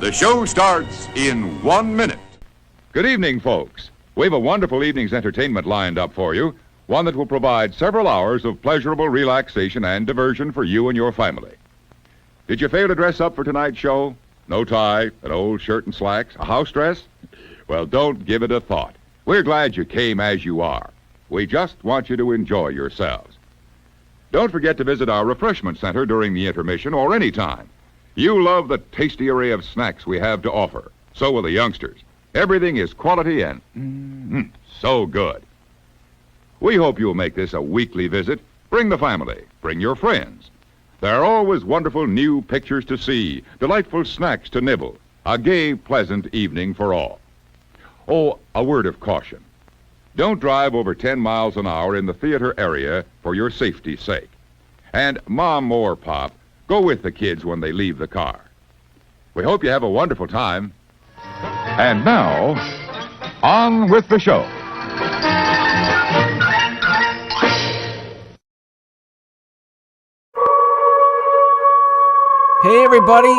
The show starts in 1 minute. Good evening, folks. We've a wonderful evening's entertainment lined up for you, one that will provide several hours of pleasurable relaxation and diversion for you and your family. Did you fail to dress up for tonight's show? No tie, an old shirt and slacks, a house dress? Well, don't give it a thought. We're glad you came as you are. We just want you to enjoy yourselves. Don't forget to visit our refreshment center during the intermission or any time. You love the tasty array of snacks we have to offer. So will the youngsters. Everything is quality and so good. We hope you'll make this a weekly visit. Bring the family. Bring your friends. There are always wonderful new pictures to see, delightful snacks to nibble, a gay, pleasant evening for all. Oh, a word of caution. Don't drive over 10 miles an hour in the theater area for your safety's sake. And Mom or Pop, go with the kids when they leave the car. We hope you have a wonderful time. And now, on with the show. Hey, everybody.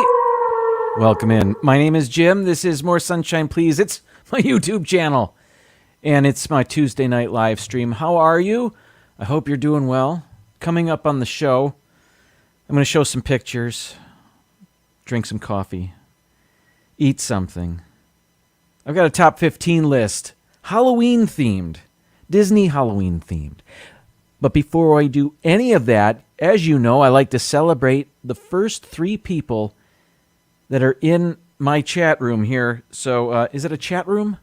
Welcome in. My name is Jim. This is More Sunshine, Please. It's my YouTube channel, and it's my Tuesday night live stream. How are you? I hope you're doing well. Coming up on the show, I'm going to show some pictures, drink some coffee, eat something. I've got a top 15 list, Halloween themed, Disney Halloween themed. But before I do any of that, as you know, I like to celebrate the first 3 people that are in my chat room here. So, is it a chat room?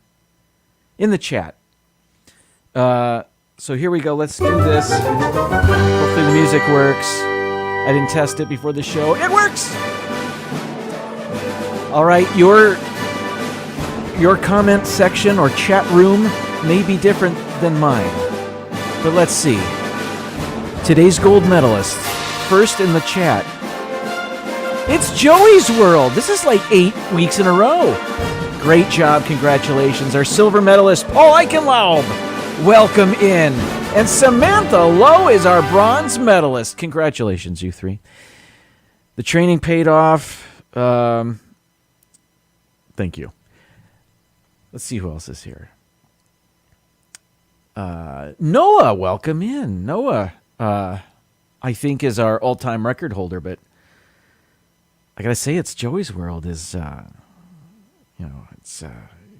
In the chat. So here we go. Let's do this. Hopefully the music works. I didn't test it before the show. It works! All right, your comment section or chat room may be different than mine. But let's see. Today's gold medalist, first in the chat. It's Joey's World. This is like 8 weeks in a row. Great job. Congratulations. Our silver medalist, Paul Eichenlaub. Welcome in. And Samantha Lowe is our bronze medalist. Congratulations, you 3. The training paid off. Thank you. Let's see who else is here. Noah, welcome in. Noah, I think, is our all-time record holder, but I gotta say, it's Joey's World is, it's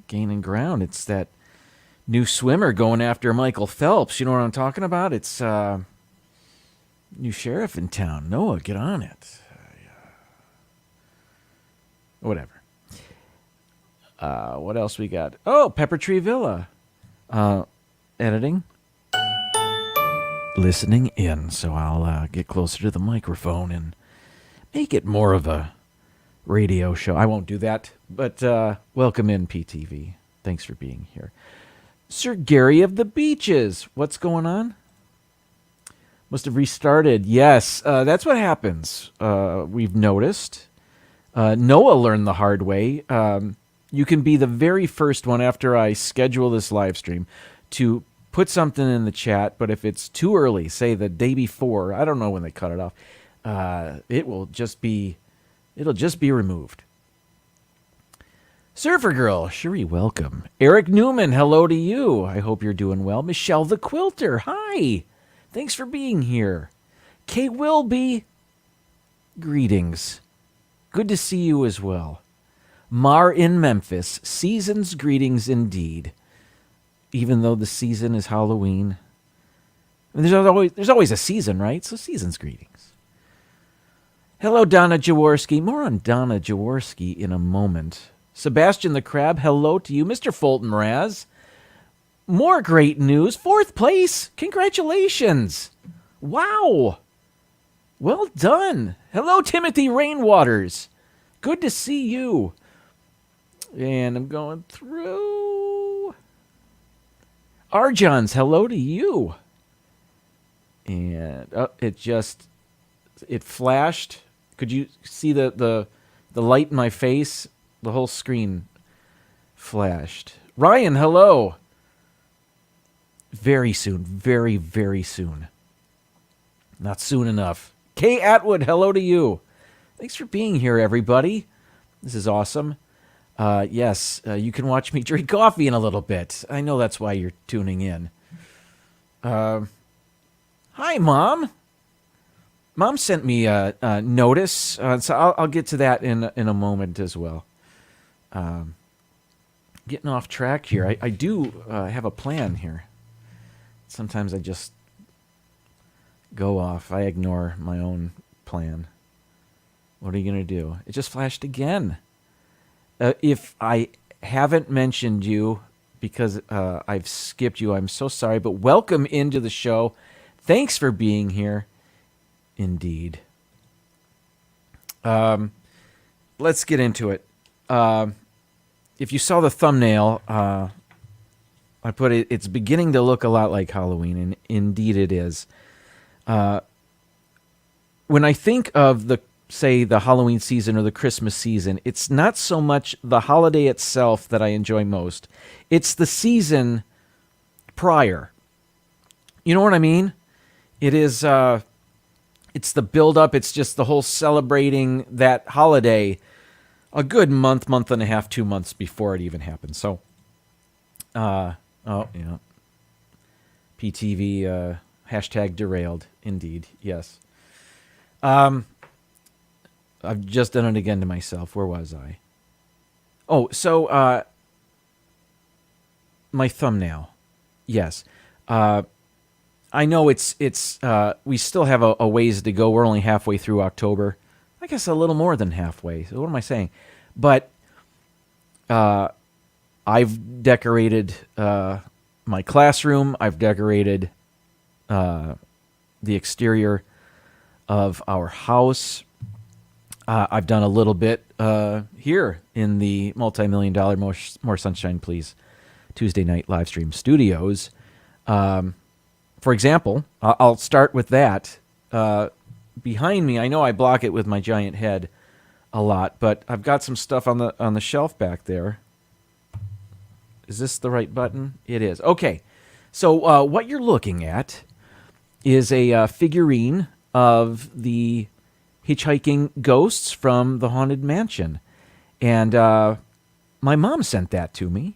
gaining ground. It's that new swimmer going after Michael Phelps. You know what I'm talking about? It's new sheriff in town. Noah, get on it. Whatever. What else we got? Oh, Pepper Tree Villa. Editing. Listening in. So I'll get closer to the microphone and make it more of a radio show. I won't do that, but welcome in, PTV. Thanks for being here. Sir Gary of the Beaches. What's going on? Must have restarted. Yes, that's what happens. We've noticed. Noah learned the hard way. You can be the very first one after I schedule this live stream to put something in the chat, but if it's too early, say the day before, I don't know when they cut it off, it'll just be removed. Surfer Girl, Cherie, welcome. Eric Newman, hello to you. I hope you're doing well. Michelle the Quilter, hi. Thanks for being here. Kay Wilby, greetings. Good to see you as well. Mar in Memphis, season's greetings indeed. Even though the season is Halloween. I mean, there's always a season, right? So season's greetings. Hello, Donna Jaworski. More on Donna Jaworski in a moment. Sebastian the Crab, hello to you. Mr. Fulton Raz. More great news. 4th place. Congratulations. Wow. Well done. Hello, Timothy Rainwaters. Good to see you. And I'm going through. Arjons, hello to you. And it flashed. Could you see the light in my face? The whole screen flashed. Ryan, hello. Very soon. Very, very soon. Not soon enough. Kay Atwood, hello to you. Thanks for being here, everybody. This is awesome. Yes, you can watch me drink coffee in a little bit. I know that's why you're tuning in. Hi, Mom. Mom sent me a notice, so I'll get to that in a moment as well. Getting off track here. I do have a plan here. Sometimes I just go off. I ignore my own plan. What are you going to do? It just flashed again. If I haven't mentioned you because I've skipped you, I'm so sorry, but welcome into the show. Thanks for being here. Indeed. Let's get into it. If you saw the thumbnail, I put it, it's beginning to look a lot like Halloween, and indeed it is. When I think of the Halloween season or the Christmas season, it's not so much the holiday itself that I enjoy most. It's the season prior. You know what I mean? It is, it's the build-up. It's just the whole celebrating that holiday a good month and a half, 2 months before it even happens. So, PTV, hashtag derailed. Indeed, yes. I've just done it again to myself. Where was I? Oh, so, my thumbnail. Yes. I know it's we still have a ways to go. We're only halfway through October. I guess a little more than halfway. So what am I saying? But I've decorated my classroom. I've decorated the exterior of our house. I've done a little bit here in the multi-million-dollar More Sunshine Please Tuesday night live stream studios. For example, I'll start with that. Behind me, I know I block it with my giant head a lot, but I've got some stuff on the shelf back there. Is this the right button? It is. Okay. So what you're looking at is a figurine of the hitchhiking ghosts from the Haunted Mansion. And my mom sent that to me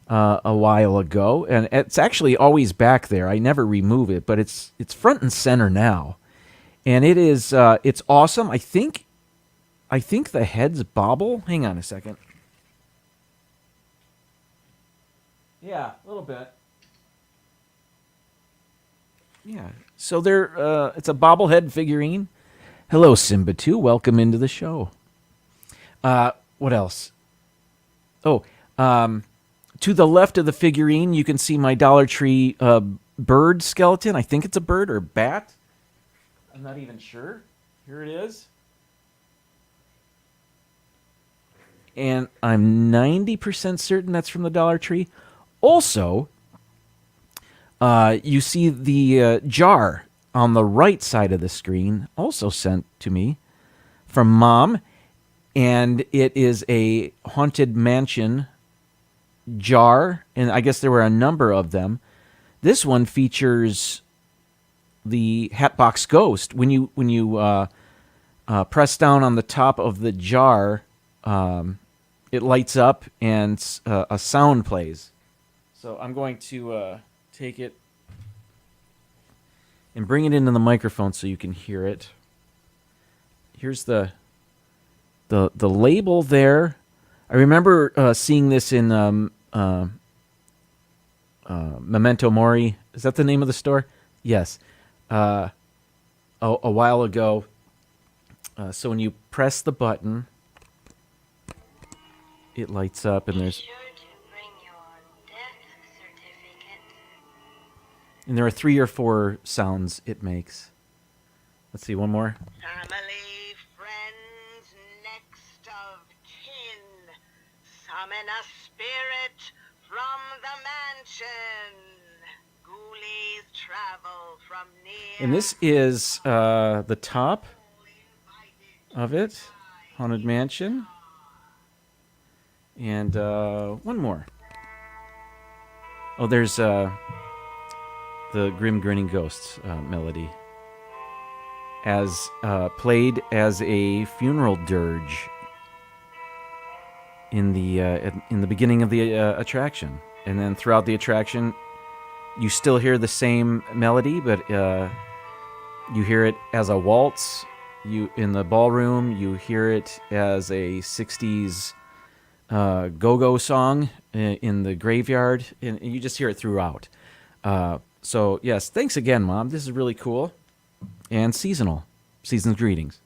a while ago, and it's actually always back there. I never remove it, but it's front and center now. And it is it's awesome. I think the heads bobble. Hang on a second. Yeah, a little bit. Yeah. So it's a bobblehead figurine. Hello, Simba 2. Welcome into the show. What else? Oh, to the left of the figurine, you can see my Dollar Tree bird skeleton. I think it's a bird or bat. I'm not even sure. Here it is. And I'm 90% certain that's from the Dollar Tree. Also, you see the jar on the right side of the screen, also sent to me from Mom. And it is a Haunted Mansion jar. And I guess there were a number of them. This one features the Hatbox Ghost. When you press down on the top of the jar, it lights up and a sound plays. So I'm going to take it and bring it into the microphone so you can hear it. Here's the label there. I remember seeing this in Memento Mori. Is that the name of the store? Yes. A while ago. So when you press the button, it lights up, and there's. And there are 3 or 4 sounds it makes. Let's see, one more. Family, friends, next of kin, summon a spirit from the mansion. Ghoulies travel from near. And this is the top of it, Haunted Mansion. And one more. Oh, there's the Grim Grinning Ghosts melody, as played as a funeral dirge. in the beginning of the attraction, and then throughout the attraction, you still hear the same melody, but you hear it as a waltz. You in the ballroom, you hear it as a '60s go-go song in the graveyard, and you just hear it throughout. So yes, thanks again, Mom. This is really cool and seasonal. Season's greetings.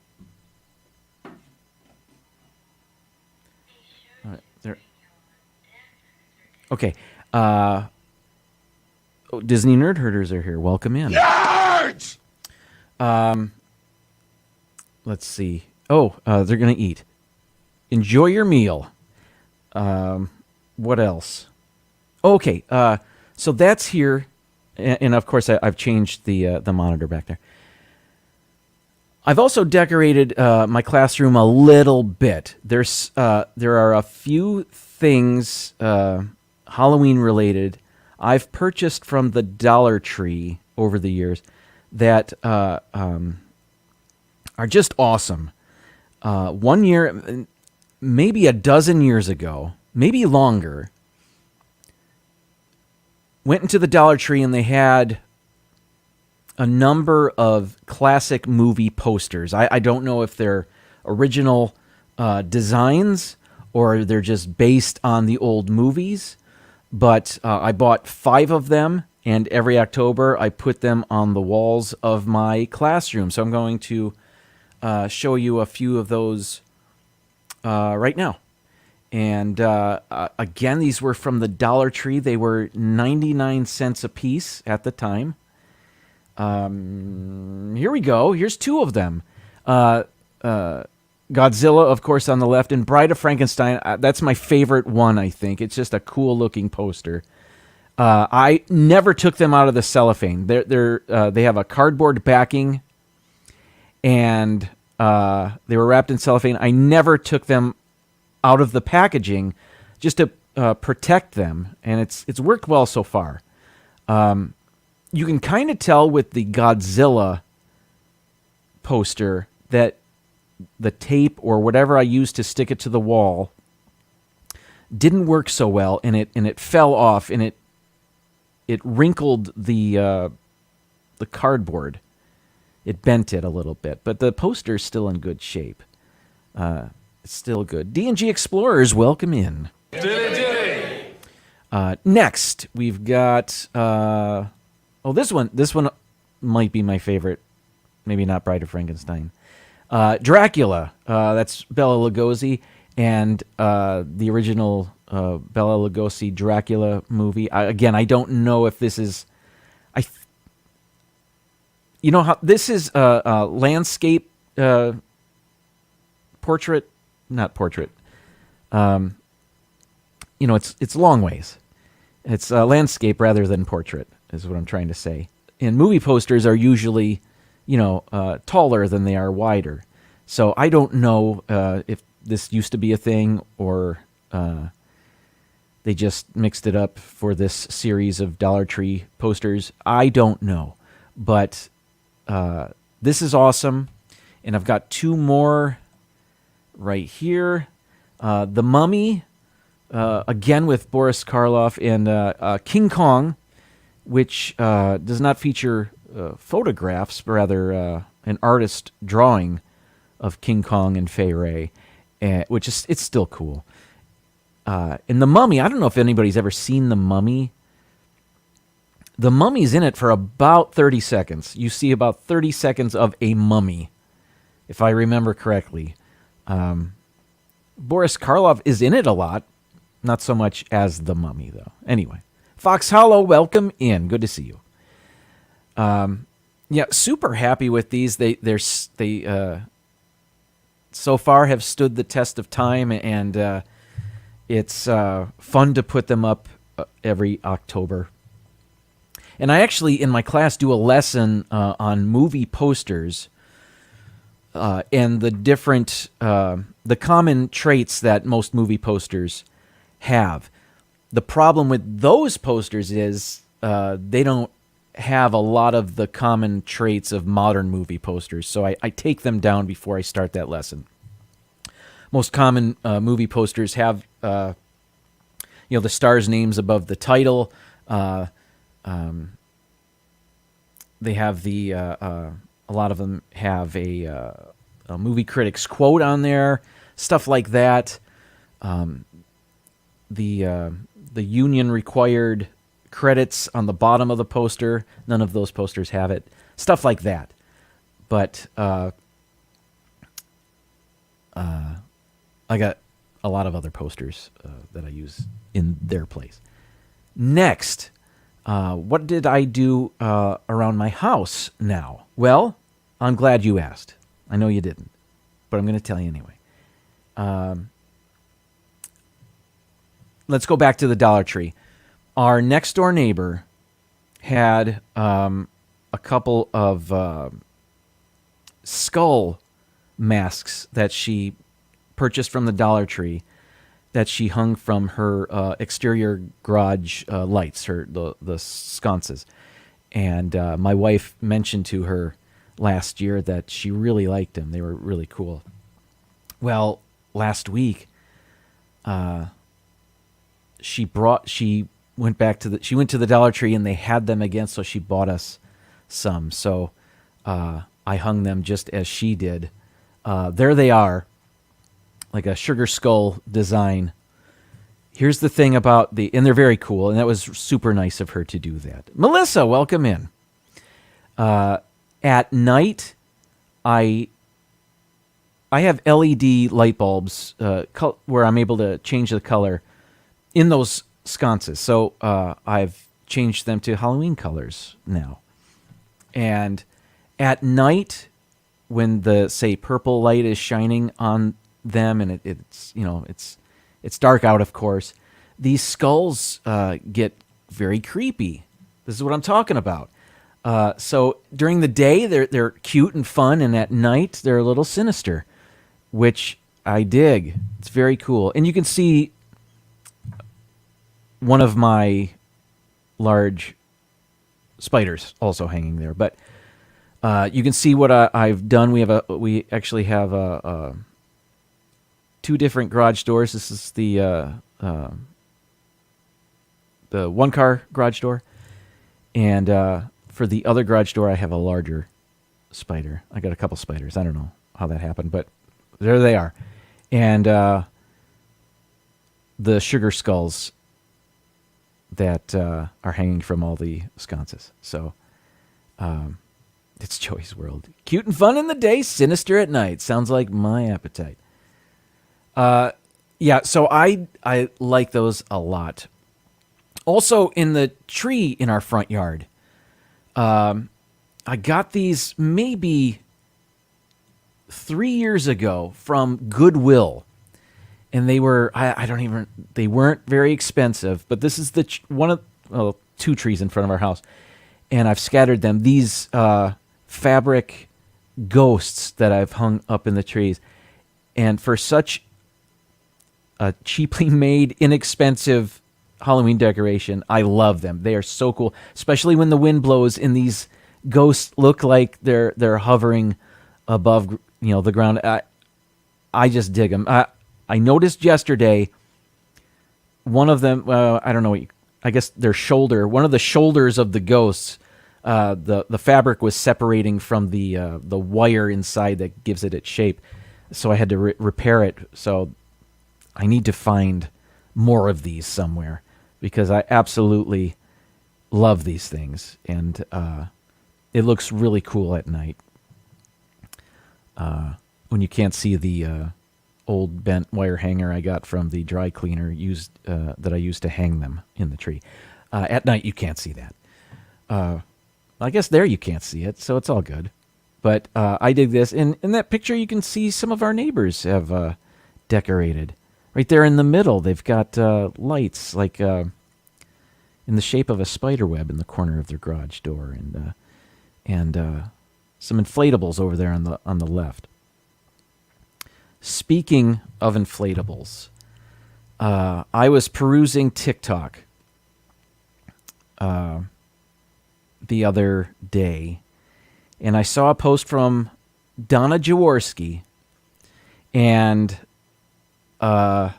All right, there. Okay. Disney Nerd Herders are here. Welcome in. Nerds! Let's see. Oh, they're going to eat. Enjoy your meal. What else? Okay. So that's here. And of course, I've changed the monitor back there. I've also decorated my classroom a little bit. There are a few things Halloween related I've purchased from the Dollar Tree over the years that are just awesome. One year, maybe a dozen years ago, maybe longer, went into the Dollar Tree and they had a number of classic movie posters. I don't know if they're original designs or they're just based on the old movies, but I bought 5 of them, and every October I put them on the walls of my classroom. So I'm going to show you a few of those right now. And again, these were from the Dollar Tree. They were 99 cents a piece at the time. Here we go. Here's 2 of them. Godzilla, of course, on the left, and Bride of Frankenstein. That's my favorite one, I think. It's just a cool-looking poster. I never took them out of the cellophane. They have a cardboard backing, and they were wrapped in cellophane. I never took them out of the packaging just to protect them, and it's worked well so far. You can kind of tell with the Godzilla poster that the tape or whatever I used to stick it to the wall didn't work so well, and it fell off, and it wrinkled the cardboard. It bent it a little bit, but the poster's still in good shape. It's still good. D&G Explorers, welcome in. Next, we've got this one might be my favorite. Maybe not Bride of Frankenstein. Dracula. That's Bela Lugosi, and the original Bela Lugosi Dracula movie. Again, I don't know if this is. You know how this is a landscape portrait, not portrait. It's long ways. It's landscape rather than portrait, is what I'm trying to say. And movie posters are usually, taller than they are wider. So I don't know if this used to be a thing or they just mixed it up for this series of Dollar Tree posters. I don't know. But this is awesome. And I've got 2 more right here. The Mummy, again with Boris Karloff, and King Kong, which does not feature photographs, but rather an artist drawing of King Kong and Fay Wray, which is it's still cool. And The Mummy, I don't know if anybody's ever seen The Mummy. The Mummy's in it for about 30 seconds. You see about 30 seconds of a mummy, if I remember correctly. Boris Karloff is in it a lot, not so much as The Mummy, though. Anyway, Fox Hollow, welcome in. Good to see you. Yeah, super happy with these. They so far have stood the test of time, and it's fun to put them up every October. And I actually, in my class, do a lesson on movie posters and the different, the common traits that most movie posters have. The problem with those posters is they don't have a lot of the common traits of modern movie posters, so I take them down before I start that lesson. most common movie posters have the stars' names above the title. They have a lot of them have a movie critic's quote on there, stuff like that. The union required credits on the bottom of the poster. None of those posters have it. Stuff like that. But I got a lot of other posters that I use in their place. Next, what did I do around my house now? Well, I'm glad you asked. I know you didn't, but I'm going to tell you anyway. Let's go back to the Dollar Tree. Our next door neighbor had a couple of skull masks that she purchased from the Dollar Tree that she hung from her exterior garage lights, the sconces. And my wife mentioned to her last year that she really liked them. They were really cool. Well, last week, she went to the Dollar Tree and they had them again, so she bought us some. So I hung them just as she did. There they are, like a sugar skull design. Here's the thing about and they're very cool, and that was super nice of her to do that. Melissa, welcome in. At night, I have LED light bulbs where I'm able to change the color in those sconces. So I've changed them to Halloween colors now. And at night, when the, say, purple light is shining on them, and it's dark out, of course, these skulls get very creepy. This is what I'm talking about. So during the day, they're cute and fun, and at night, they're a little sinister, which I dig. It's very cool. And you can see one of my large spiders also hanging there. But you can see what I've done. We actually have two different garage doors. This is the one-car garage door. And for the other garage door, I have a larger spider. I got a couple spiders. I don't know how that happened, but there they are. And the sugar skulls that are hanging from all the sconces. So it's Joey's World. Cute and fun in the day, sinister at night. Sounds like my appetite. Yeah, so I like those a lot. Also, in the tree in our front yard, I got these maybe 3 years ago from Goodwill. And they were, they weren't very expensive, but this is two trees in front of our house. And I've scattered them. These fabric ghosts that I've hung up in the trees. And for such a cheaply made, inexpensive Halloween decoration, I love them. They are so cool, especially when the wind blows and these ghosts look like they're hovering above, the ground. I just dig them. I noticed yesterday one of them, I don't know, I guess one of the shoulders of the ghosts, the fabric was separating from the wire inside that gives it its shape. So I had to repair it. So I need to find more of these somewhere because I absolutely love these things. And it looks really cool at night when you can't see the old bent wire hanger I got from the dry cleaner that I used to hang them in the tree. At night, you can't see that. I guess there you can't see it, so it's all good. But I dig this. In that picture, you can see some of our neighbors have decorated. Right there in the middle, they've got lights like in the shape of a spider web in the corner of their garage door, and some inflatables over there on the left. Speaking of inflatables, I was perusing TikTok the other day, and I saw a post from Donna Jaworski, and I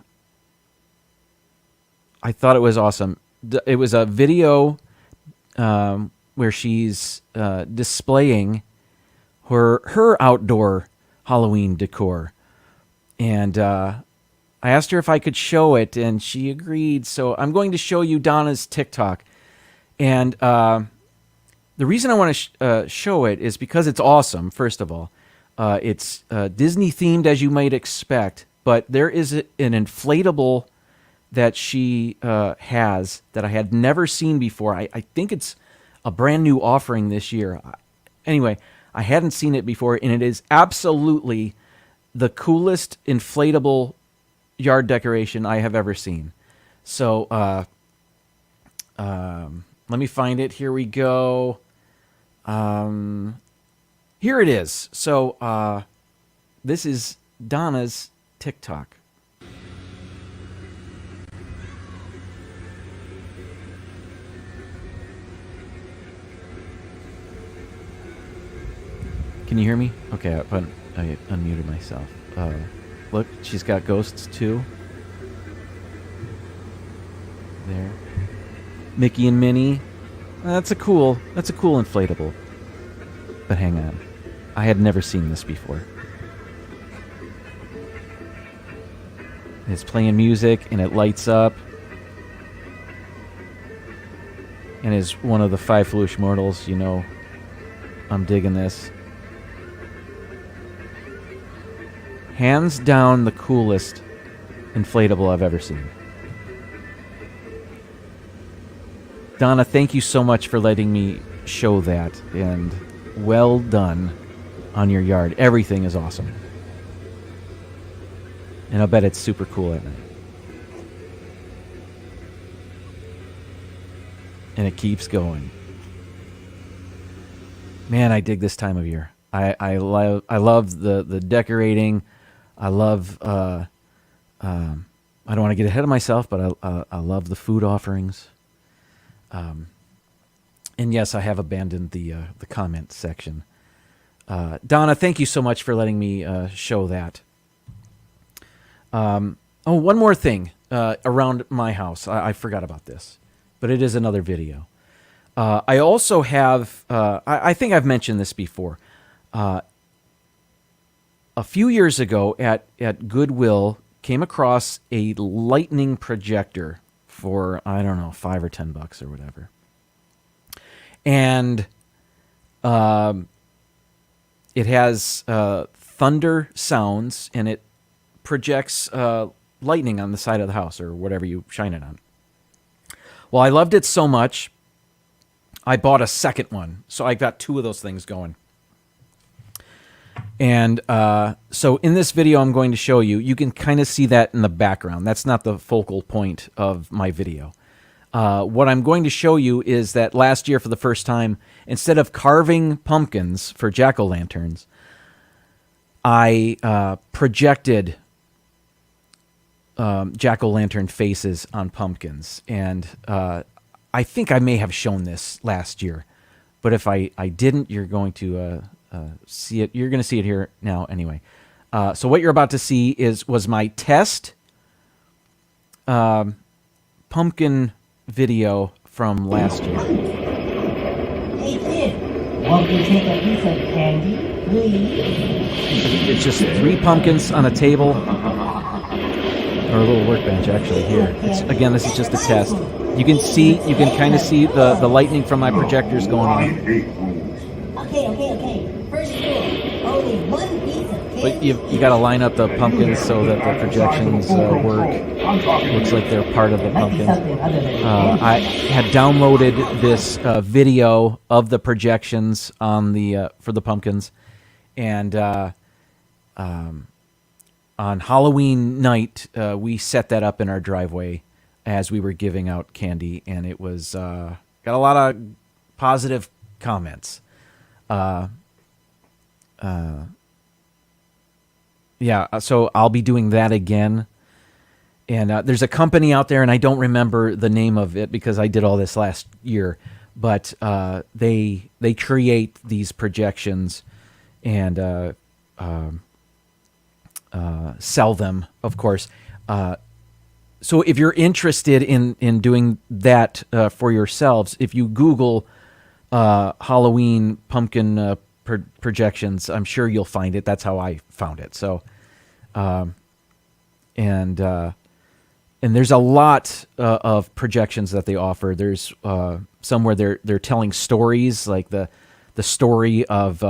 thought it was awesome. It was a video where she's displaying her outdoor Halloween decor. And I asked her if I could show it, and she agreed. So I'm going to show you Donna's TikTok. And the reason I want to show it is because it's awesome, first of all. It's Disney-themed, as you might expect, but there is an inflatable that she has that I had never seen before. I think it's a brand new offering this year. Anyway, I hadn't seen it before, and it is absolutely the coolest inflatable yard decoration I have ever seen. So let me find it. Here we go. Here it is. So this is Donna's TikTok. Can you hear me? Okay, I unmuted myself. Look, she's got ghosts too. There. Mickey and Minnie. That's a cool inflatable. But hang on. I had never seen this before. It's playing music and it lights up. And as one of the five foolish mortals, you know, I'm digging this. Hands down the coolest inflatable I've ever seen. Donna, thank you so much for letting me show that, and well done on your yard. Everything is awesome. And I'll bet it's super cool at night. And it keeps going. Man, I dig this time of year. I love the decorating. I love, I don't want to get ahead of myself, but I love the food offerings. And yes, I have abandoned the comment section. Donna, thank you so much for letting me show that. Oh, one more thing around my house. I forgot about this, but it is another video. I also have, I think I've mentioned this before. A few years ago at Goodwill, came across a lightning projector for, I don't know, $5 or $10 or whatever. And it has thunder sounds, and it projects lightning on the side of the house or whatever you shine it on. Well, I loved it so much, I bought a second one. So I got two of those things going. And so in this video I'm going to show you, you can kind of see that in the background. That's not the focal point of my video. What I'm going to show you is that last year, for the first time, instead of carving pumpkins for jack-o'-lanterns, I projected jack-o'-lantern faces on pumpkins. And I think I may have shown this last year. But if I didn't, you're going to see it. You're going to see it here now anyway. So what you're about to see was my test pumpkin video from last year. Hey kid, want to take a piece of candy, please? It's just 3 pumpkins on a table, or a little workbench actually here. Again, this is just a test. You can kind of see the lightning from my projectors going on. Okay. First rule, only one piece of candy. But you got to line up the pumpkins so that the projections work. Looks like they're part of the pumpkins. I had downloaded this video of the projections on the for the pumpkins, and on Halloween night we set that up in our driveway as we were giving out candy, and it was got a lot of positive comments. Yeah, so I'll be doing that again. And there's a company out there, and I don't remember the name of it because I did all this last year, but they create these projections and sell them, of course. So if you're interested in doing that for yourselves, if you Google Halloween pumpkin projections, I'm sure you'll find it. That's how I found it. So, and there's a lot of projections that they offer. There's some where they're telling stories, like the story of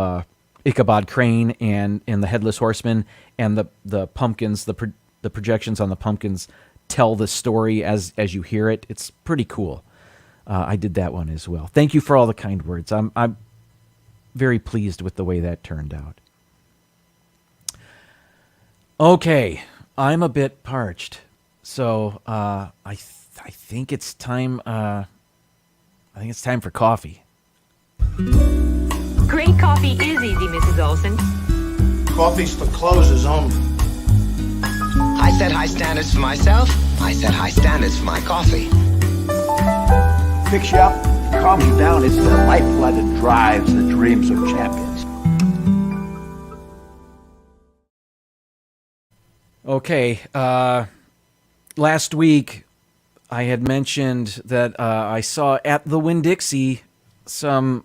Ichabod Crane and the Headless Horseman, and the pumpkins, the projections on the pumpkins tell the story as you hear it. It's pretty cool. I did that one as well. Thank you for all the kind words. I'm very pleased with the way that turned out. Okay, I'm a bit parched, so I think it's time. I think it's time for coffee. Great coffee is easy, Mrs. Olson. Coffee's for closers only. I set high standards for myself. I set high standards for my coffee. Picks you up, calms you down. It's the lifeblood that drives the dreams of champions. Okay, last week I had mentioned that I saw at the Winn-Dixie some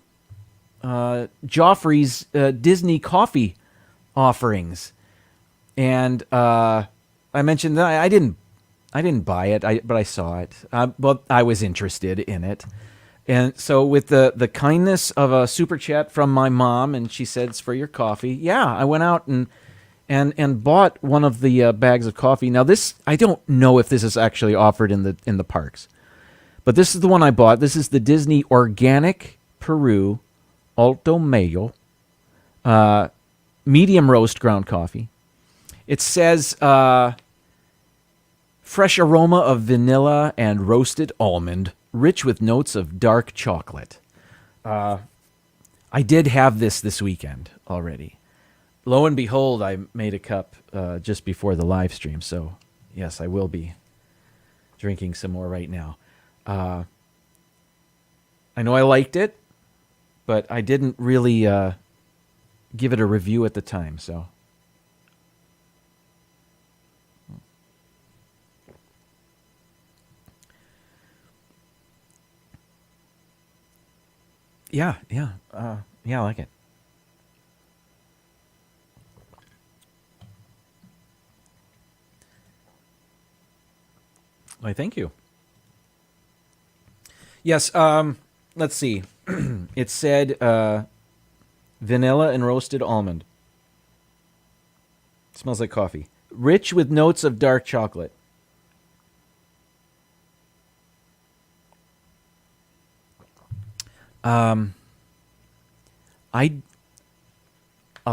Joffrey's Disney coffee offerings, and I mentioned that I didn't buy it, but I saw it. But I was interested in it, and so with the kindness of a super chat from my mom, and she said it's for your coffee. Yeah, I went out and bought one of the bags of coffee. Now this, I don't know if this is actually offered in the parks, but this is the one I bought. This is the Disney Organic Peru Alto Mayo medium roast ground coffee. It says fresh aroma of vanilla and roasted almond, rich with notes of dark chocolate. I did have this weekend already. Lo and behold, I made a cup just before the live stream. So, yes, I will be drinking some more right now. I know I liked it, but I didn't really give it a review at the time. So, yeah, I like it. Why, thank you. Yes, let's see. It said vanilla and roasted almond. Smells like coffee. Rich with notes of dark chocolate. I'll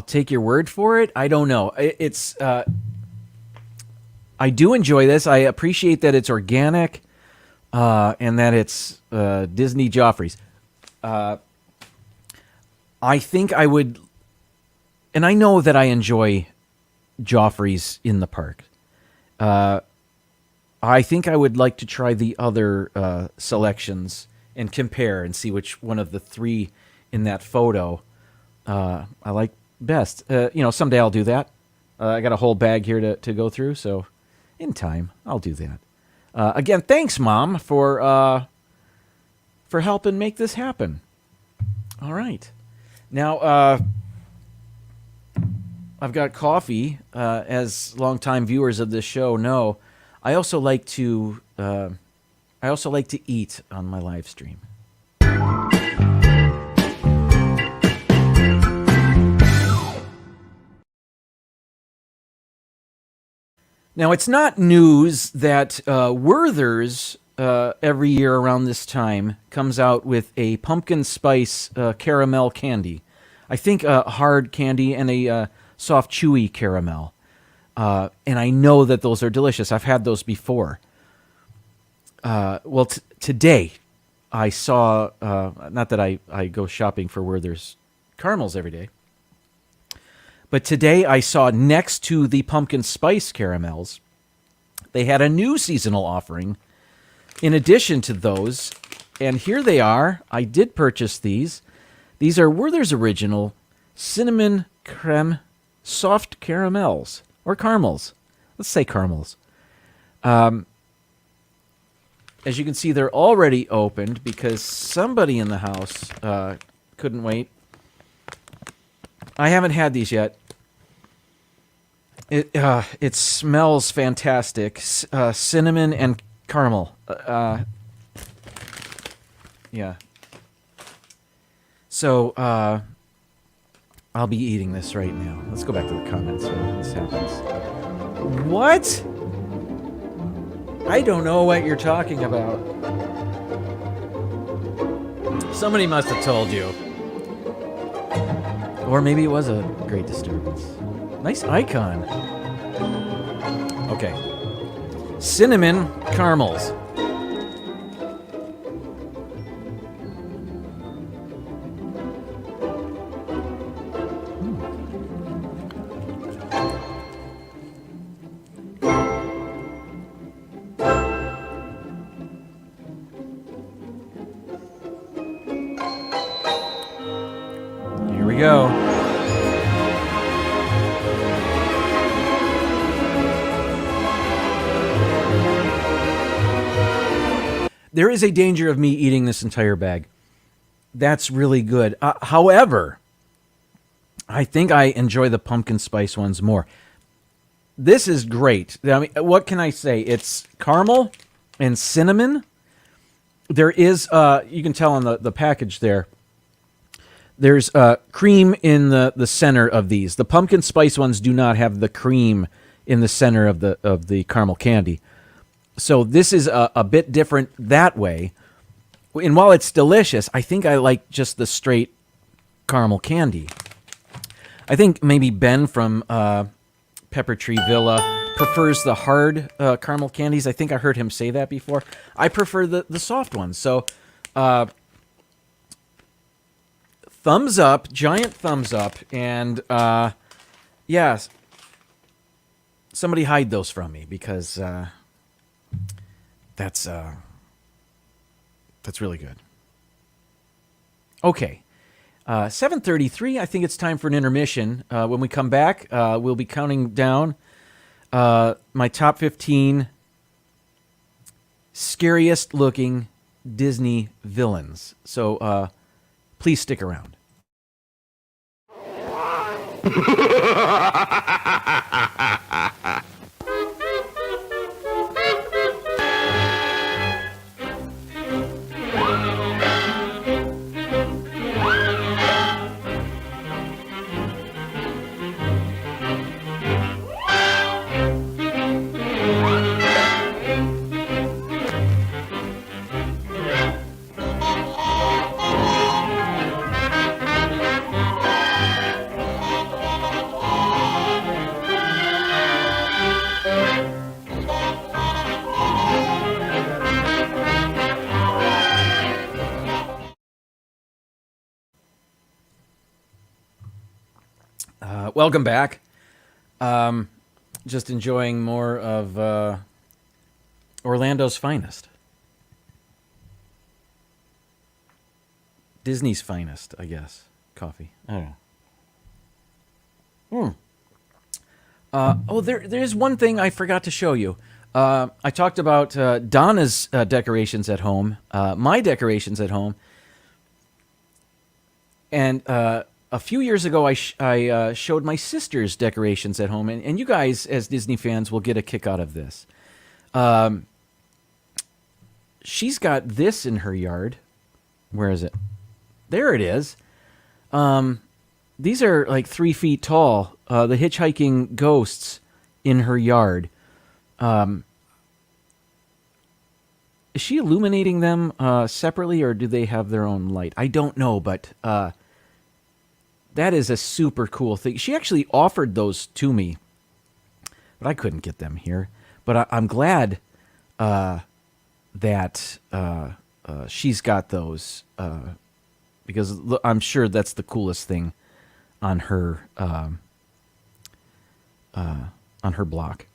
take your word for it. I don't know. It's I do enjoy this. I appreciate that it's organic, and that it's Disney Joffrey's. I think I would, and I know that I enjoy Joffrey's in the park. I think I would like to try the other selections and compare and see which one of the three in that photo I like best. Someday I'll do that. I got a whole bag here to go through, so in time I'll do that. Again, thanks, Mom, for helping make this happen. All right. Now, I've got coffee. As longtime viewers of this show know, I also like to eat on my live stream. Now, it's not news that Werther's every year around this time comes out with a pumpkin spice caramel candy. I think a hard candy and a soft, chewy caramel. And I know that those are delicious. I've had those before. Today I saw, not that I go shopping for Werther's caramels every day, but today I saw next to the pumpkin spice caramels, they had a new seasonal offering in addition to those. And here they are. I did purchase these. These are Werther's Original Cinnamon Creme Soft Caramels. Or caramels. Let's say caramels. As you can see, they're already opened because somebody in the house couldn't wait. I haven't had these yet. It smells fantastic. Cinnamon and caramel. Yeah. So, I'll be eating this right now. Let's go back to the comments when this happens. What? I don't know what you're talking about. Somebody must have told you. Or maybe it was a great disturbance. Nice icon. Okay. Cinnamon caramels. Here we go. There is a danger of me eating this entire bag. That's really good. However, I think I enjoy the pumpkin spice ones more. This is great. I mean, what can I say? It's caramel and cinnamon. There is, you can tell on the package there, there's cream in the center of these. The pumpkin spice ones do not have the cream in the center of the caramel candy. So this is a bit different that way. And while it's delicious, I think I like just the straight caramel candy. I think maybe Ben from Pepper Tree Villa prefers the hard caramel candies. I think I heard him say that before. I prefer the soft ones. So thumbs up, giant thumbs up. And yeah, somebody hide those from me because... That's really good. Okay. 7:33, I think it's time for an intermission. When we come back, we'll be counting down my top 15 scariest looking Disney villains. So please stick around. Welcome back. Just enjoying more of Orlando's finest. Disney's finest, I guess. Coffee. I don't know. There's one thing I forgot to show you. I talked about Donna's decorations at home, my decorations at home, and a few years ago, I showed my sister's decorations at home, and you guys, as Disney fans, will get a kick out of this. She's got this in her yard. Where is it? There it is. These are like 3 feet tall. The hitchhiking ghosts in her yard. Is she illuminating them separately, or do they have their own light? I don't know, but... that is a super cool thing. She actually offered those to me, but I couldn't get them here. But I'm glad that she's got those because I'm sure that's the coolest thing on her block.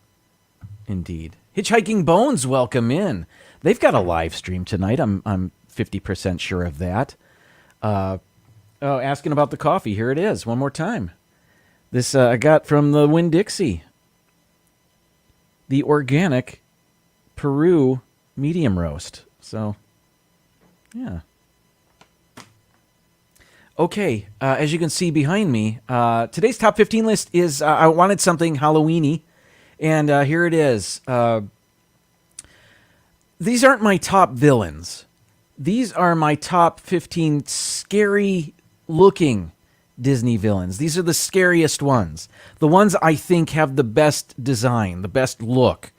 Indeed. Hitchhiking Bones, welcome in. They've got a live stream tonight. I'm 50% sure of that. Oh, asking about the coffee. Here it is, one more time. This I got from the Winn-Dixie. The organic Peru medium roast. So, yeah. Okay, as you can see behind me, today's top 15 list is, I wanted something Halloween-y, and here it is. These aren't my top villains. These are my top 15 scary-looking Disney villains. These are the scariest ones. The ones I think have the best design, the best look.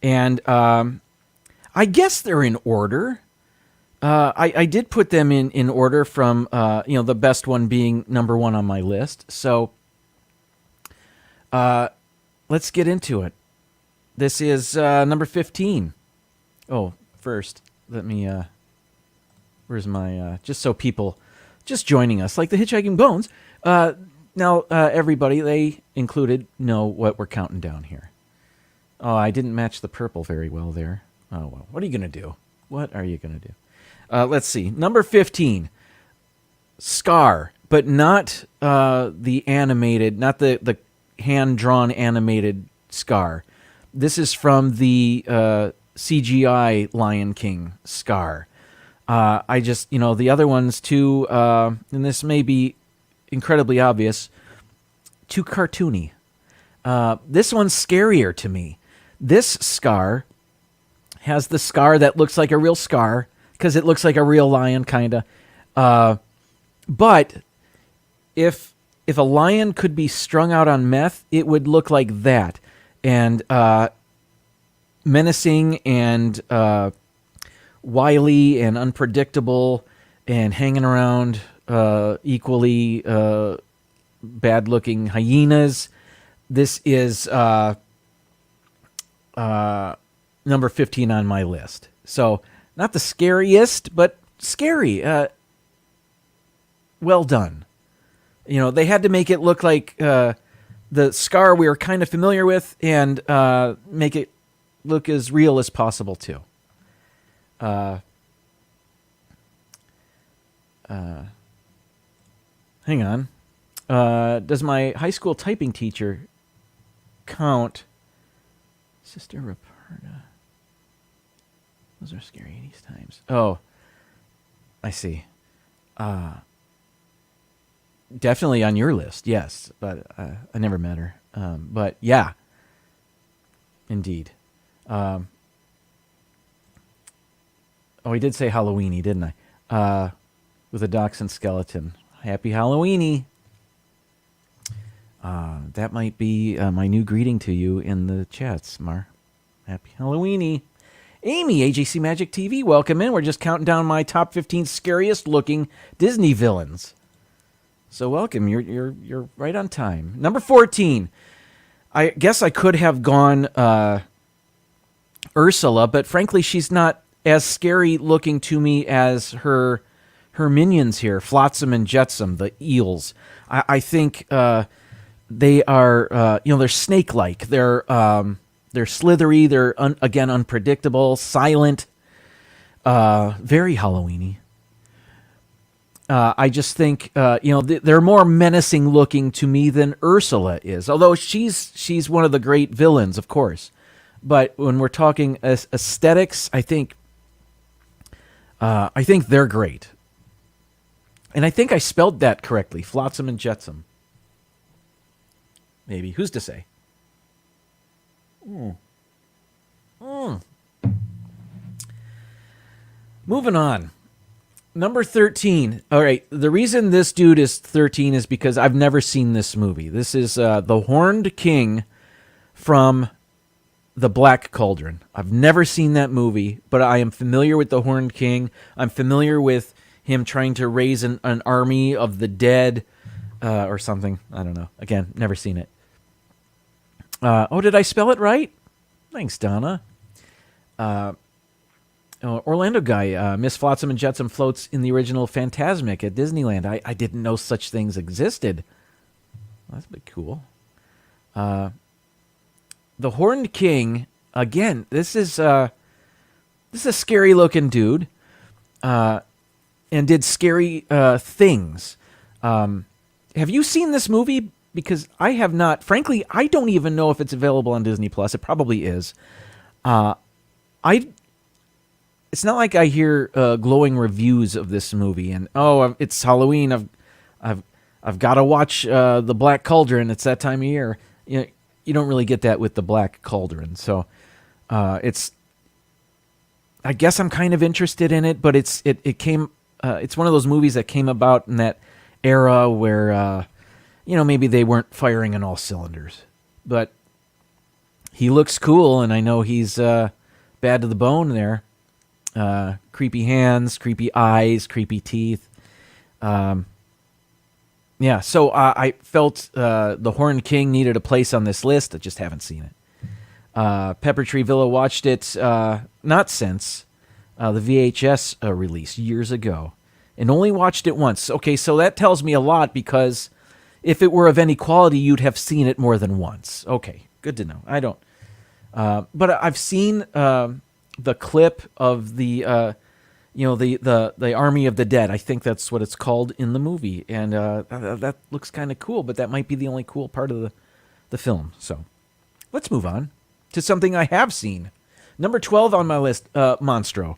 And I guess they're in order. I did put them in order from, the best one being number one on my list. So let's get into it. This is number 15. Oh, first, let me, where's my, just so people just joining us, like the Hitchhiking Bones. Now, everybody, they included, know what we're counting down here. Oh, I didn't match the purple very well there. Oh, well, what are you going to do? What are you going to do? Let's see. Number 15, Scar, but not the animated, not the hand-drawn animated Scar. This is from the CGI Lion King Scar. I just, the other ones too, and this may be incredibly obvious, too cartoony. This one's scarier to me. This Scar has the scar that looks like a real scar, because it looks like a real lion, kind of. But if a lion could be strung out on meth, it would look like that. And menacing and wily and unpredictable and hanging around equally bad-looking hyenas. This is number 15 on my list. So, not the scariest, but scary. Well done. They had to make it look like the Scar we were kind of familiar with and make it look as real as possible, too. Hang on. Does my high school typing teacher count Sister Ruperta? Those are scary 80s times. Oh, I see. Definitely on your list, yes. But I never met her. But yeah, indeed. Oh, he did say Halloween-y, didn't I? With a dachshund skeleton. Happy Halloween-y. That might be my new greeting to you in the chats, Mar. Happy Halloween-y. Amy, AJC Magic TV, welcome in. We're just counting down my top 15 scariest looking Disney villains. So welcome. You're right on time. Number 14. I guess I could have gone Ursula, but frankly, she's not as scary looking to me as her minions here, Flotsam and Jetsam, the eels. I think they are, they're snake-like. They're slithery. They're, again, unpredictable, silent, very Halloween-y. I just think, they're more menacing looking to me than Ursula is, although she's one of the great villains, of course. But when we're talking aesthetics, I think they're great. And I think I spelled that correctly, Flotsam and Jetsam. Maybe. Who's to say? Moving on. Number 13. All right. The reason this dude is 13 is because I've never seen this movie. This is the Horned King from The Black Cauldron. I've never seen that movie, but I am familiar with the Horned King. I'm familiar with him trying to raise an army of the dead or something. I don't know. Again, never seen it. Did I spell it right? Thanks, Donna. Orlando guy, Miss Flotsam and Jetsam floats in the original Fantasmic at Disneyland. I didn't know such things existed. That's a bit cool. The Horned King, again, this is a scary looking dude, and did scary things. Have you seen this movie? Because I have not. Frankly, I don't even know if it's available on Disney Plus. It probably is. It's not like I hear glowing reviews of this movie, and it's Halloween. I've got to watch the Black Cauldron. It's that time of year. You don't really get that with the Black Cauldron. So it's. I guess I'm kind of interested in it, but it came. It's one of those movies that came about in that era where maybe they weren't firing on all cylinders, but he looks cool, and I know he's bad to the bone there. Creepy hands, creepy eyes, creepy teeth. Yeah, so I felt The Horned King needed a place on this list. I just haven't seen it. Pepper Tree Villa watched it not since the VHS release years ago, and only watched it once. Okay, so that tells me a lot, because if it were of any quality, you'd have seen it more than once. Okay, good to know. I don't. But I've seen the clip of the Army of the Dead. I think that's what it's called in the movie, and that looks kind of cool. But that might be the only cool part of the film. So let's move on to something I have seen. Number 12 on my list, Monstro.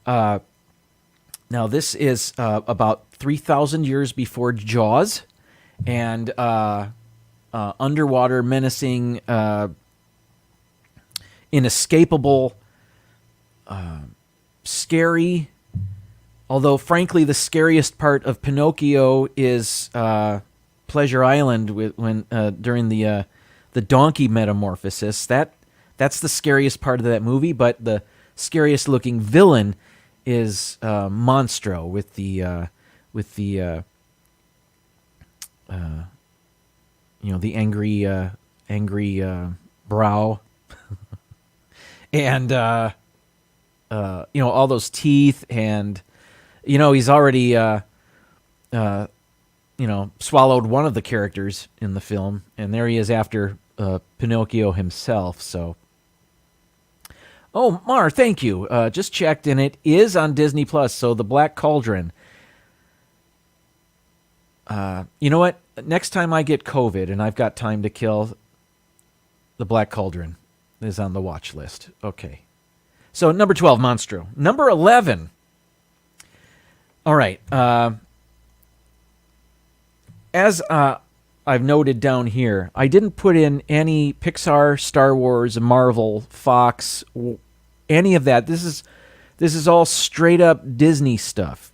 Now this is about 3,000 years before Jaws, and underwater, menacing, inescapable, scary. Although, frankly, the scariest part of Pinocchio is Pleasure Island during the donkey metamorphosis. That's the scariest part of that movie. But the scariest looking villain is Monstro with the angry brow, and all those teeth, and he's already swallowed one of the characters in the film, and there he is after Pinocchio himself. So, Mar, thank you. Just checked, and it is on Disney Plus. So The Black Cauldron. You know what? Next time I get COVID and I've got time to kill, The Black Cauldron is on the watch list. Okay. So number 12, Monstro. Number 11. All right. As I've noted down here, I didn't put in any Pixar, Star Wars, Marvel, Fox, any of that. This is all straight up Disney stuff.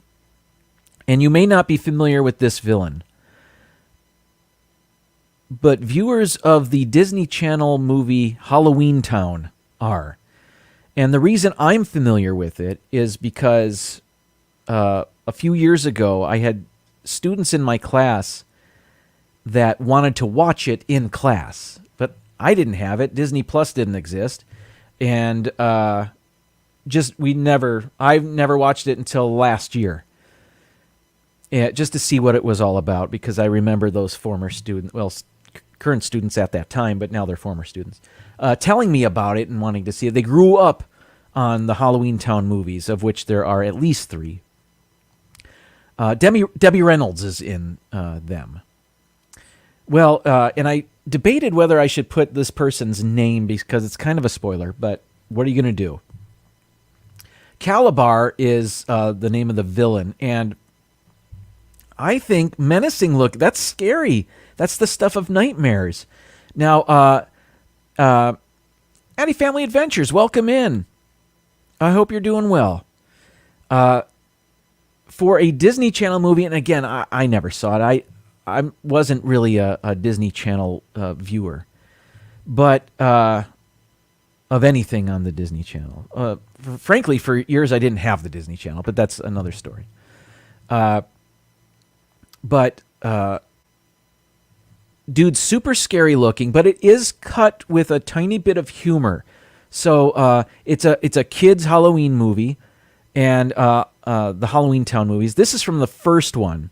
And you may not be familiar with this villain, but viewers of the Disney Channel movie Halloween Town are. And the reason I'm familiar with it is because a few years ago, I had students in my class that wanted to watch it in class, but I didn't have it. Disney Plus didn't exist. And I've never watched it until last year. Just to see what it was all about, because I remember those former students, current students at that time, but now they're former students, telling me about it and wanting to see it. They grew up on the Halloween Town movies, of which there are at least 3. Debbie Reynolds is in them. Well, and I debated whether I should put this person's name because it's kind of a spoiler, but what are you going to do? Calabar is the name of the villain, and I think menacing look, that's scary. That's the stuff of nightmares. Now, Addie Family Adventures, welcome in. I hope you're doing well. For a Disney Channel movie, and again, I never saw it. I wasn't really a Disney Channel viewer, but of anything on the Disney Channel. Frankly, for years I didn't have the Disney Channel, but that's another story. But dude's super scary looking, but it is cut with a tiny bit of humor. So it's a kids Halloween movie, and the Halloween Town movies. This is from the first one,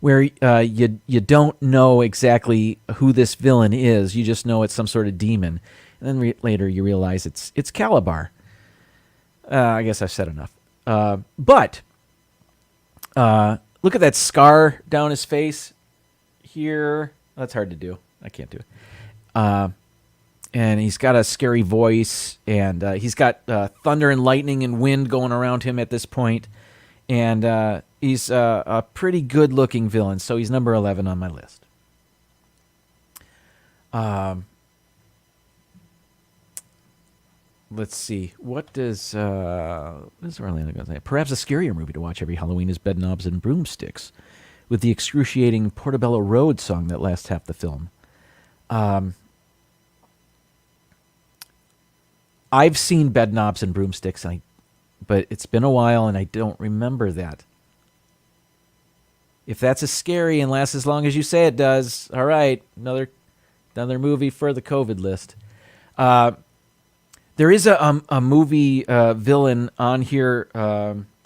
where you don't know exactly who this villain is. You just know it's some sort of demon, and then later you realize it's Calabar. I guess I've said enough. But look at that scar down his face here. That's hard to do. I can't do it. and he's got a scary voice, and he's got thunder and lightning and wind going around him at this point, and he's a pretty good-looking villain, so he's number 11 on my list. Let's see. What is Orlando going to say? Perhaps a scarier movie to watch every Halloween is Bedknobs and Broomsticks, with the excruciating Portobello Road song that lasts half the film. I've seen Bedknobs and Broomsticks, but it's been a while, and I don't remember that. If that's as scary and lasts as long as you say it does, all right, another movie for the COVID list. There is a movie villain on here.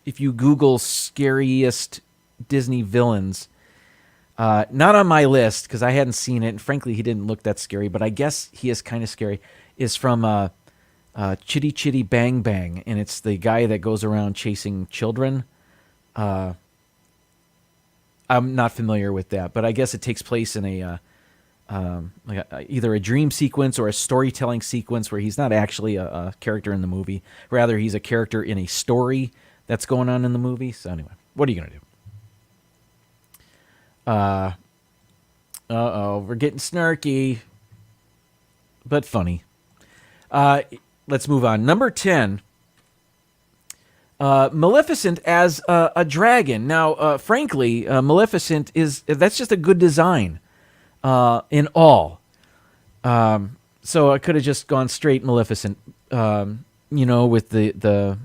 If you Google scariest Disney villains, not on my list because I hadn't seen it, and frankly, he didn't look that scary. But I guess he is kind of scary. Is from Chitty Chitty Bang Bang, and it's the guy that goes around chasing children. I'm not familiar with that, but I guess it takes place in either a dream sequence or a storytelling sequence where he's not actually a character in the movie. Rather, he's a character in a story that's going on in the movie. So anyway, what are you going to do? We're getting snarky, but funny. Let's move on. Number 10, Maleficent as a dragon. Now, frankly, Maleficent that's just a good design. In all. So I could have just gone straight Maleficent, with the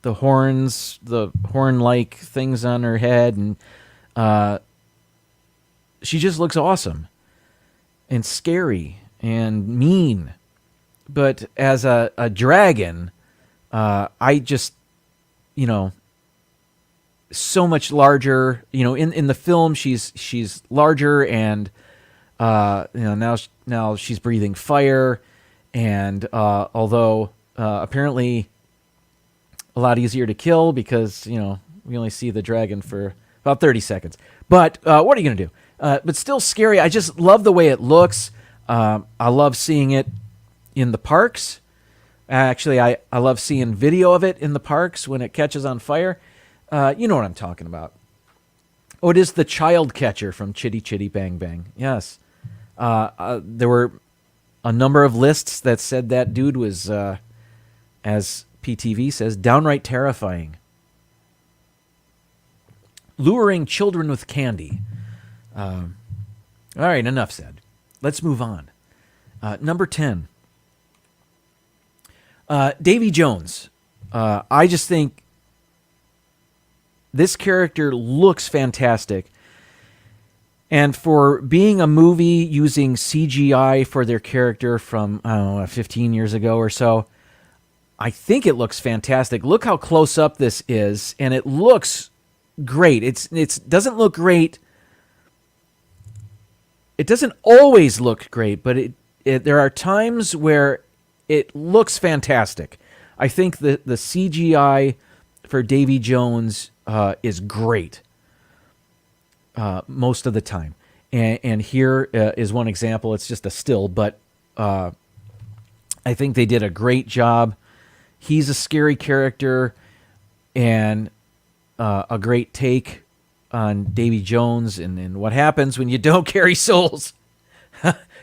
horns, the horn-like things on her head, and she just looks awesome and scary and mean. But as a dragon, I just, so much larger. In the film, she's larger and. Now she's breathing fire, and although apparently a lot easier to kill because we only see the dragon for about 30 seconds. But what are you gonna do? But still scary. I just love the way it looks. I love seeing it in the parks. Actually, I love seeing video of it in the parks when it catches on fire. You know what I'm talking about. Oh, it is the child catcher from Chitty Chitty Bang Bang. Yes. There were a number of lists that said that dude was, as PTV says, downright terrifying. Luring children with candy. All right, enough said. Let's move on. Number 10. Davy Jones. I just think this character looks fantastic. And for being a movie using CGI for their character from, 15 years ago or so, I think it looks fantastic. Look how close up this is, and it looks great. It doesn't look great. It doesn't always look great, but there are times where it looks fantastic. I think the CGI for Davy Jones is great. Most of the time. And here is one example. It's just a still, but I think they did a great job. He's a scary character and a great take on Davy Jones and what happens when you don't carry souls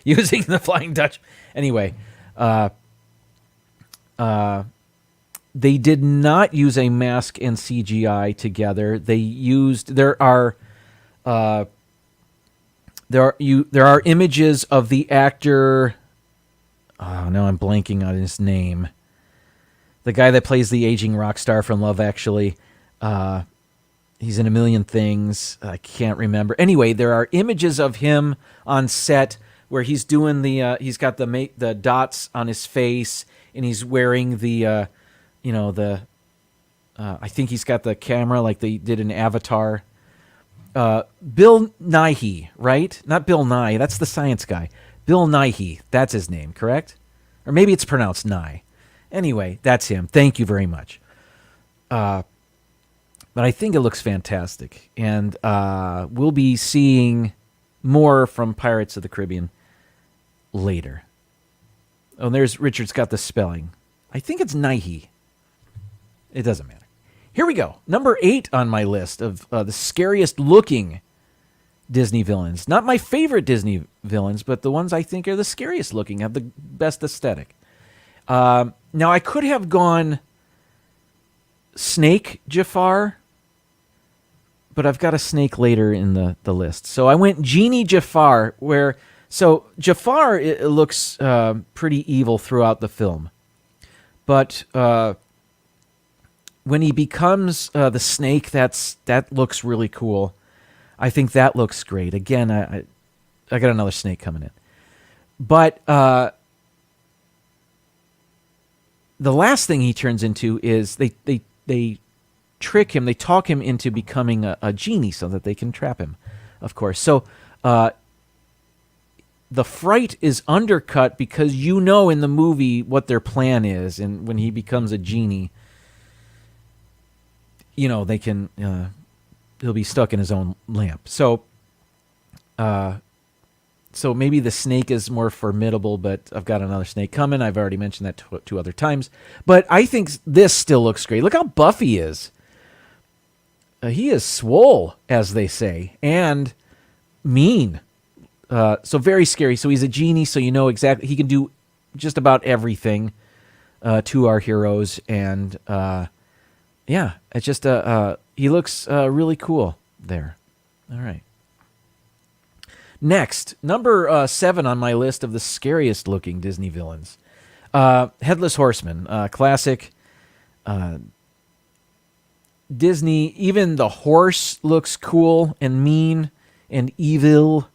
using the Flying Dutch. Anyway, they did not use a mask and CGI together. They used there are images of the actor. Oh, now I'm blanking on his name. The guy that plays the aging rock star from Love Actually. He's in a million things. I can't remember. Anyway, there are images of him on set where he's doing he's got the dots on his face, and he's wearing I think he's got the camera like they did in Avatar. Bill Nighy, right? Not Bill Nye. That's the science guy. Bill Nighy. That's his name, correct? Or maybe it's pronounced Nye. Anyway, that's him. Thank you very much. But I think it looks fantastic. And we'll be seeing more from Pirates of the Caribbean later. Oh, and there's Richard's got the spelling. I think it's Nighy. It doesn't matter. Here we go. Number 8 on my list of the scariest looking Disney villains. Not my favorite Disney villains, but the ones I think are the scariest looking, have the best aesthetic. Now, I could have gone Snake Jafar, but I've got a snake later in the list. So I went Genie Jafar, so Jafar it looks pretty evil throughout the film. But when he becomes the snake, that looks really cool. I think that looks great. Again, I got another snake coming in. But the last thing he turns into is they trick him, they talk him into becoming a genie so that they can trap him, of course. So the fright is undercut because you know in the movie what their plan is, and when he becomes a genie, you know, they can he'll be stuck in his own lamp. So so maybe the snake is more formidable, but I've got another snake coming. I've already mentioned that two other times. But I think this still looks great. Look how buff he is. He is swole, as they say, and mean. So very scary. So he's a genie, so you know exactly. He can do just about everything to our heroes. And yeah, it's just he looks really cool there. All right. Next, number 7 on my list of the scariest looking Disney villains. Headless Horseman, classic. Disney, even the horse looks cool and mean and evil.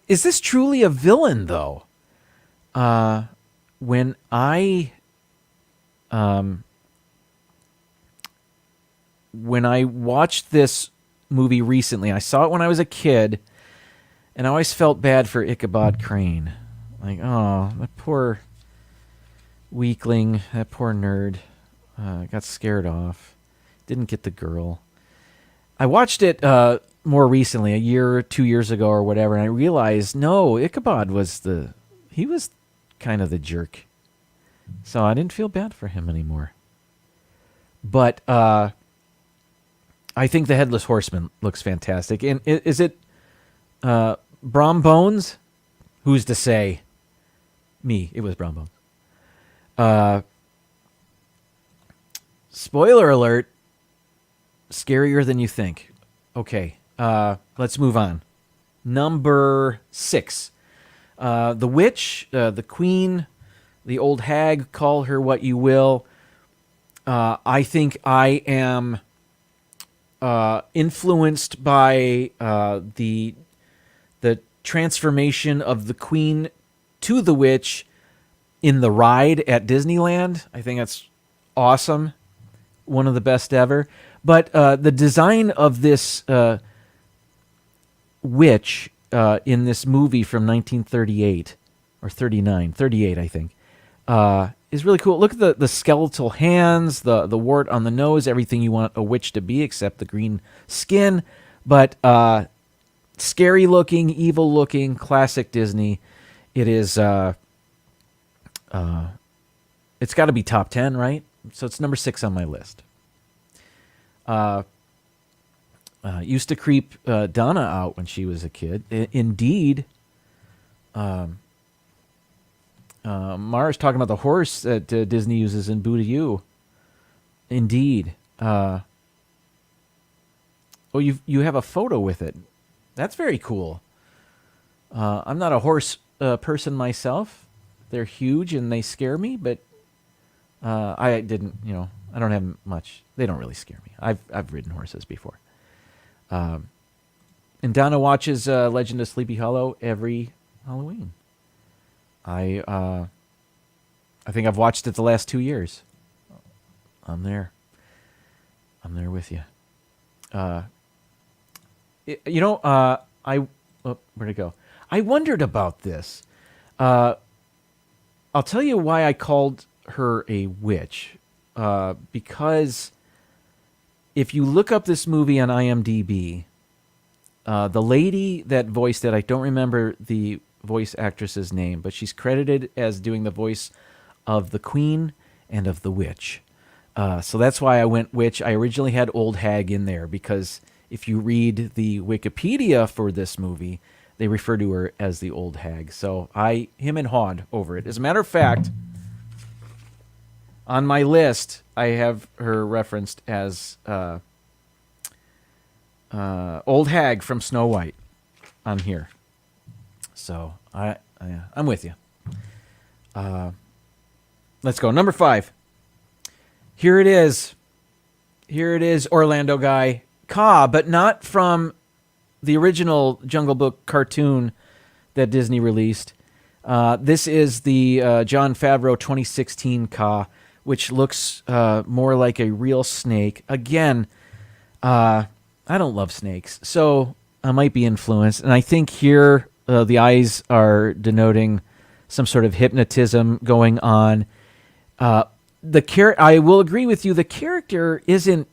Is this truly a villain, though? When I watched this movie recently, I saw it when I was a kid, and I always felt bad for Ichabod Crane. Like, oh, that poor weakling, that poor nerd, got scared off, didn't get the girl. I watched it more recently, a year or 2 years ago or whatever, and I realized, no, Ichabod was he was kind of the jerk. So I didn't feel bad for him anymore. But I think the Headless Horseman looks fantastic. And is it Brom Bones? Who's to say? Me. It was Brom Bones. Spoiler alert. Scarier than you think. Okay. Let's move on. Number 6. The witch, the queen, the old hag, call her what you will. I think I am influenced by the transformation of the queen to the witch in the ride at Disneyland. I think that's awesome. One of the best ever. But the design of this witch in this movie from 1938 or 38, I think, is really cool. Look at the skeletal hands, the wart on the nose, everything you want a witch to be except the green skin. But scary looking, evil looking, classic Disney. It is. It's got to be top 10, right? So it's number 6 on my list. Used to creep Donna out when she was a kid. Indeed. Mara's talking about the horse that Disney uses in Boo-to-You. Indeed. Oh, you have a photo with it. That's very cool. I'm not a horse person myself. They're huge and they scare me, but I didn't, I don't have much. They don't really scare me. I've ridden horses before. And Donna watches Legend of Sleepy Hollow every Halloween. I think I've watched it the last 2 years. I'm there with you. Where'd it go? I wondered about this. I'll tell you why I called her a witch. Because if you look up this movie on IMDb, the lady that voiced it, I don't remember the voice actress's name, but she's credited as doing the voice of the Queen and of the Witch. So that's why I went Witch. I originally had Old Hag in there because if you read the Wikipedia for this movie, they refer to her as the Old Hag. So I him and hawed over it. As a matter of fact, on my list, I have her referenced as Old Hag from Snow White on here. So I'm with you. Let's go. Number 5. Here it is. Here it is, Orlando guy. Kaa, but not from the original Jungle Book cartoon that Disney released. This is the Jon Favreau 2016 Kaa, which looks more like a real snake. Again, I don't love snakes, so I might be influenced. And I think here the eyes are denoting some sort of hypnotism going on. I will agree with you. The character isn't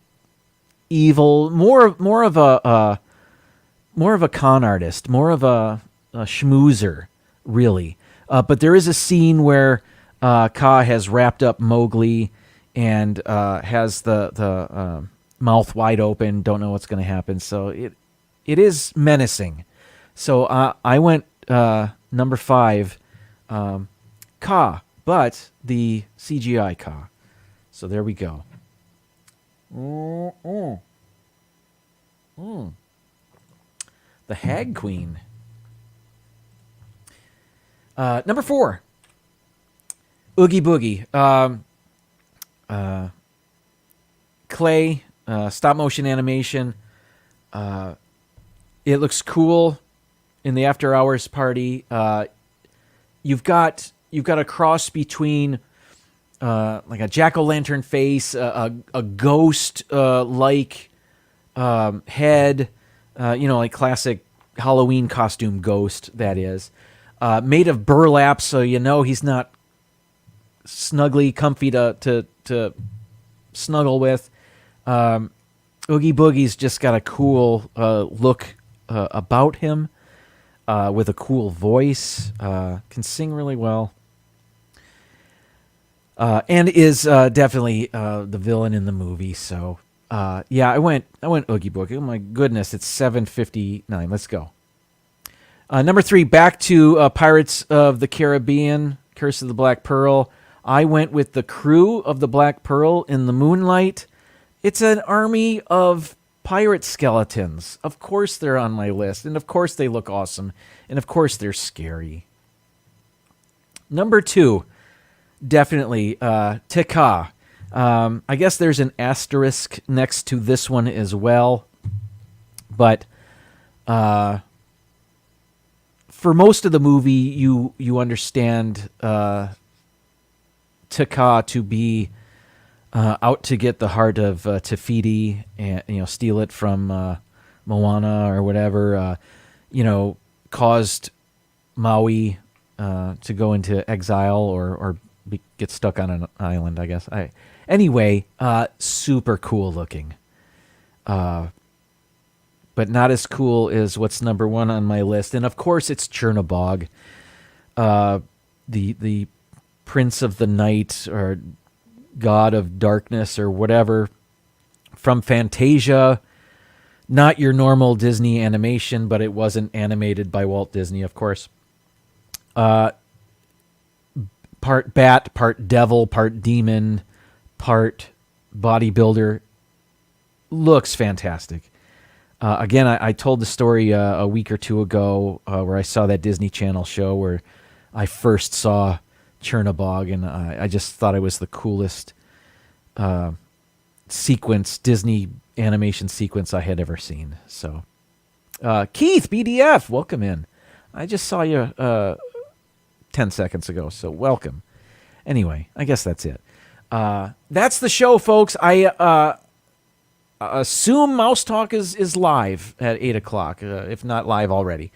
evil. More of a con artist. More of a schmoozer, really. But there is a scene where Kaa has wrapped up Mowgli and has the mouth wide open. Don't know what's going to happen. So it is menacing. So I went number 5, Kaa, but the CGI Kaa. So there we go. The Hag Queen. Number 4, Oogie Boogie. Clay, stop motion animation. It looks cool in the after hours party. You've got a cross between like a jack-o'-lantern face, a ghost like head, like classic Halloween costume ghost, that is. Made of burlap, so he's not snugly comfy to snuggle with. Oogie Boogie's just got a cool look about him, with a cool voice, can sing really well, and is definitely the villain in the movie. So I went Oogie Boogie. Oh my goodness, it's 7:59. Let's go. Number 3, back to Pirates of the Caribbean, Curse of the Black Pearl. I went with the crew of the Black Pearl in the moonlight. It's an army of pirate skeletons. Of course they're on my list, and of course they look awesome, and of course they're scary. Number 2, definitely Te Kā. I guess there's an asterisk next to this one as well, but for most of the movie, you understand Te Kā to be out to get the heart of Te Fiti and steal it from Moana or whatever. Caused Maui to go into exile or get stuck on an island, I guess. Anyway, super cool looking. But not as cool as what's number 1 on my list. And of course it's Chernabog, the Prince of the Night or God of Darkness or whatever from Fantasia. Not your normal Disney animation, but it wasn't animated by Walt Disney, of course. Part bat, part devil, part demon, part bodybuilder. Looks fantastic. Again, I told the story a week or two ago where I saw that Disney Channel show where I first saw Chernabog, and I just thought it was the coolest Disney animation sequence I had ever seen. So, Keith, BDF, welcome in. I just saw you 10 seconds ago, so welcome. Anyway, I guess that's it. That's the show, folks. I assume Mouse Talk is live at 8 o'clock, if not live already.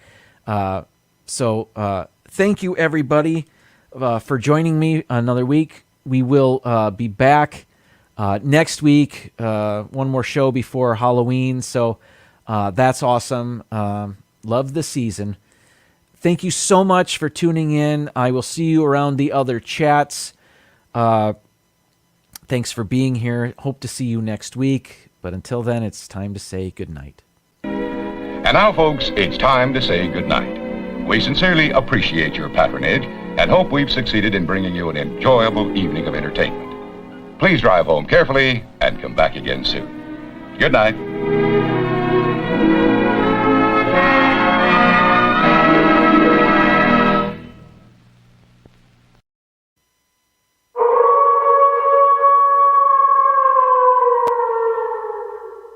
So thank you, everybody, for joining me another week. We will be back next week, one more show before Halloween. So that's awesome. Love the season. Thank you so much for tuning in. I will see you around the other chats. Thanks for being here. Hope to see you next week. But until then, it's time to say goodnight. And now, folks, it's time to say goodnight. We sincerely appreciate your patronage and hope we've succeeded in bringing you an enjoyable evening of entertainment. Please drive home carefully and come back again soon. Good night.